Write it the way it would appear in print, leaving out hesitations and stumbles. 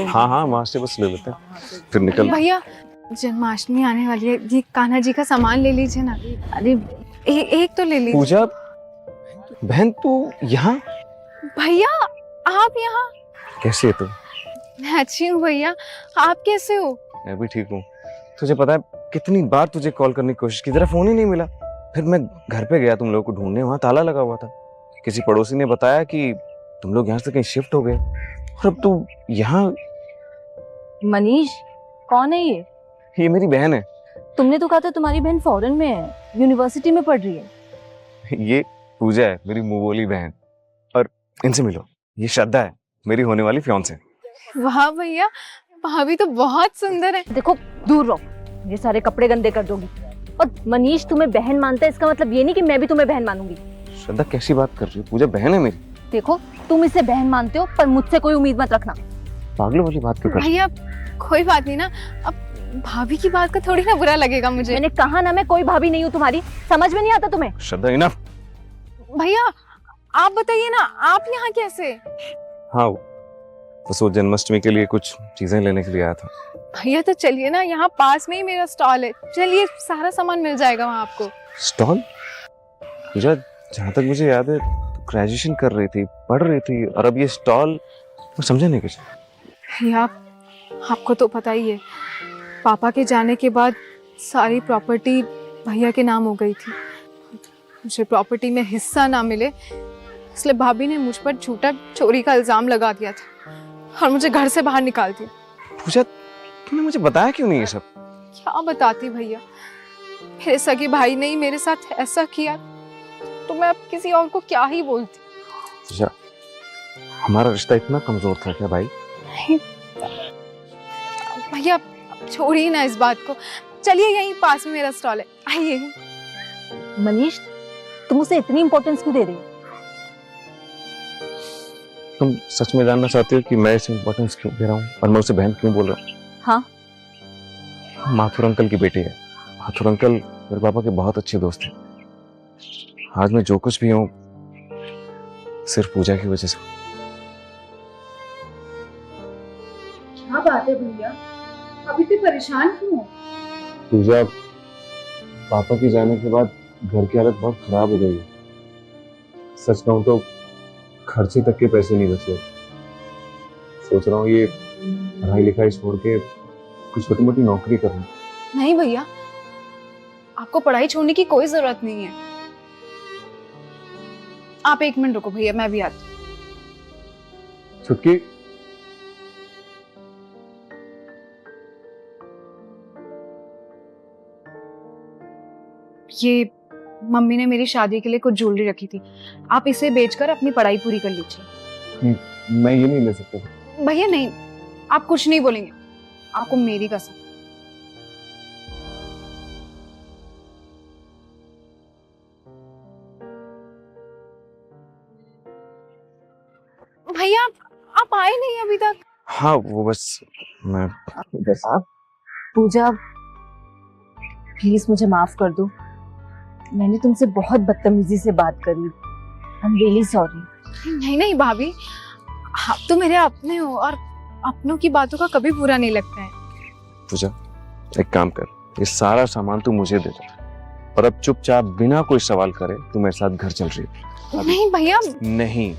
हाँ हाँ, वहाँ से बस ले लेते हैं फिर निकल। भैया जन्माष्टमी आने वाली है, ये कान्हा जी का सामान ले लीजिए ना। अरे एक तो ले लीजिए। पूजा बहन तू यहाँ भैया आप यहाँ? कैसे है तू? मैं अच्छी हूँ भैया, आप कैसे हो? मैं भी ठीक हूँ। तुझे पता है कितनी बार तुझे कॉल करने की कोशिश की, तेरा फोन ही नहीं मिला। फिर मैं घर पे गया तुम लोगों को ढूंढने, वहाँ ताला लगा हुआ था। किसी पड़ोसी ने बताया कि तुम लोग यहाँ से कहीं शिफ्ट हो गए और अब तू यहाँ। मनीष कौन है ये मेरी बहन है। तुमने तो कहा था तुम्हारी बहन फॉरेन में है, यूनिवर्सिटी में पढ़ रही है। ये पूजा है, मेरी मुंह बोली बहन। और इनसे मिलो, ये श्रद्धा है, मेरी होने वाली फियांसे। वाह भैया, भाभी तो बहुत सुंदर है। देखो दूर रहो, ये सारे कपड़े गंदे कर दोगी। और मनीष तुम्हें बहन मानता है, इसका मतलब ये नहीं कि मैं भी तुम्हें बहन मानूंगी। श्रद्धा कैसी बात कर रही हो? पूजा बहन है मेरी। देखो तुम इसे बहन मानते हो, पर मुझसे कोई उम्मीद मत रखना। पागलों वाली बात क्यों कर रही भैया कोई बात नहीं ना, अब भाभी की बात का थोड़ी ना बुरा लगेगा मुझे। मैंने कहा ना मैं कोई भाभी नहीं हूँ तुम्हारी, समझ में नहीं आता तुम्हें? हो? श्रद्धा इनफ। भैया आप बताइए ना, आप यहाँ कैसे? हाँ बस वो जन्माष्टमी के लिए कुछ चीजें लेने के लिए आया था। भैया तो चलिए ना, यहाँ पास में ही मेरा स्टॉल है, चलिए सारा सामान मिल जाएगा वहाँ आपको। स्टॉल? पूजा जहाँ तक मुझे याद है ग्रेजुएशन कर रही थी, पढ़ रही थी, और अब ये स्टॉल, मैं समझा नहीं कुछ। भैया आपको तो पता ही है, पापा के जाने के बाद सारी प्रॉपर्टी भैया के नाम हो गई थी। मुझे प्रॉपर्टी में हिस्सा ना मिले इसलिए भाभी ने मुझ पर झूठा चोरी का इल्जाम लगा दिया था और मुझे घर से बाहर निकाल दिया। पूजा तुमने मुझे बताया क्यों नहीं ये सब? क्या बताती भैया, मेरे सगे भाई ने ही मेरे साथ ऐसा किया तो मैं अब किसी और को क्या ही बोलती। पूजा हमारा रिश्ता इतना कमजोर था क्या भाई? भैया छोड़िए ना इस बात को, चलिए यहीं पास में मेरा स्टॉल है, आइए। मनीष तुम उसे इतनी इंपॉर्टेंस क्यों दे रही हो? तुम सच में जानना चाहती हो कि मैं इसे इम्पोर्टेंस क्यों दे रहा हूँ और मैं उसे बहन क्यों बोल रहा हूँ? हाँ माथुर अंकल की बेटी है। माथुर अंकल मेरे पापा के बहुत अच्छे दोस्त हैं। आज मैं जो कुछ भी हूँ सिर्फ पूजा की वजह से। क्या बात है भैया, अभी तो परेशान क्यों हो? पूजा पापा के जाने के बाद घर की हालत बहुत खराब हो गई है। सच कहूँ तो खर्चे तक के पैसे नहीं बचे। सोच रहा हूँ ये पढ़ाई लिखाई छोड़ के कुछ छोटी मोटी नौकरी करूँ। नहीं भैया, आपको पढ़ाई छोड़ने की कोई जरूरत नहीं है। आप एक मिनट रुको भैया, मैं भी आती हूँ। छुटकी ये मम्मी ने मेरी शादी के लिए कुछ ज्वेलरी रखी थी, आप इसे बेचकर अपनी पढ़ाई पूरी कर लीजिए। मैं ये नहीं ले सकता। भैया नहीं, आप कुछ नहीं बोलेंगे, आपको मेरी कसम। भैया आप आए नहीं अभी तक। हाँ वो बस मैं पूजा प्लीज मुझे माफ कर दो, मैंने तुमसे बहुत बदतमीजी से बात करी। I am really sorry. नहीं नहीं भाभी, आप तो मेरे अपने हो और अपनों की बातों का कभी बुरा नहीं लगता है। पूजा एक काम कर, ये सारा सामान तू मुझे दे दे और अब चुपचाप बिना कोई सवाल करे तू मेरे साथ घर चल रही है। नहीं भैया। नहीं